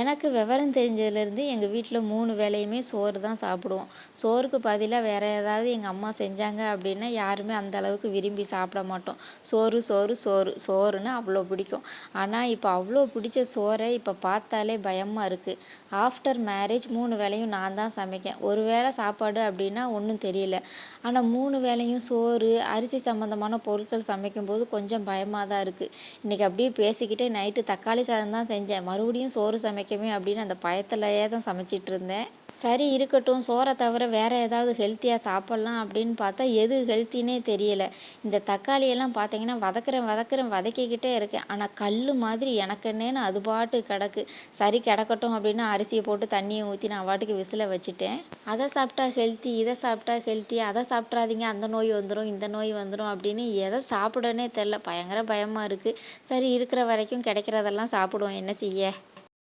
எனக்கு விவரம் தெரிஞ்சதுலேருந்து எங்கள் வீட்டில் 3 வேளையுமே சோறு தான் சாப்பிடுவோம். சோறுக்கு பதிலா வேற ஏதாவது எங்க அம்மா செஞ்சாங்க அப்படின்னா, யாருமே அந்த அளவுக்கு விரும்பி சாப்பிட மாட்டோம். சோறு, சோறு, சோறு, சோறுன்னா அவ்வளோ பிடிக்கும். ஆனா, இப்போ அவ்வளோ பிடிச்ச சோற இப்போ பார்த்தாலே பயமா இருக்கு. ஆஃப்டர் மேரேஜ் 3 வேளையும் நான் தான் சமைக்கேன். ஒரு வேளை சாப்பாடு அப்படின்னா ஒண்ணும் தெரியல. ஆனா 3 வேளையும் சோறு, அரிசி சம்மந்தமான பொருட்கள் சமைக்கும்போது கொஞ்சம் பயமா தான் இருக்கு. இன்னைக்கு அப்படியே பேசிக்கிட்டே நைட்டு தக்காளி சாதம் தான் செஞ்சேன். மறுபடியும் சோறு சமைக்கவே அப்படின்னு அந்த பயத்திலேயே தான் சமைச்சிட்டு இருந்தேன். சரி இருக்கட்டும், சோற தவிர வேற ஏதாவது ஹெல்த்தியா சாப்பிடலாம் அப்படின்னு பார்த்தா, எது ஹெல்த்தின்னே தெரியல. இந்த தக்காளியெல்லாம் பார்த்தீங்கன்னா, வதக்குறேன் வதக்குறேன் வதக்கிக்கிட்டே இருக்கேன். ஆனா கல்லு மாதிரி எனக்கென்னேன்னு அது பாட்டுக்கு கிடக்கு. சரி கிடக்கட்டும் அப்படின்னு அரிசிய போட்டு தண்ணிய ஊத்தி நான் பாட்டுக்கு விசில வச்சுட்டேன். அத சாப்பிட்டா ஹெல்த்தி, இத சாப்பிட்டா ஹெல்த்தி, அத சாப்பிட்றாதீங்க அந்த நோய் வந்துரும், இந்த நோய் வந்துரும் அப்படின்னு எத சாப்பிடன்னே தெரில. பயங்கர பயமா இருக்கு. சரி இருக்கிற வரைக்கும் கிடைக்கிறதெல்லாம் சாப்பிடுவோம் என்ன செய்ய?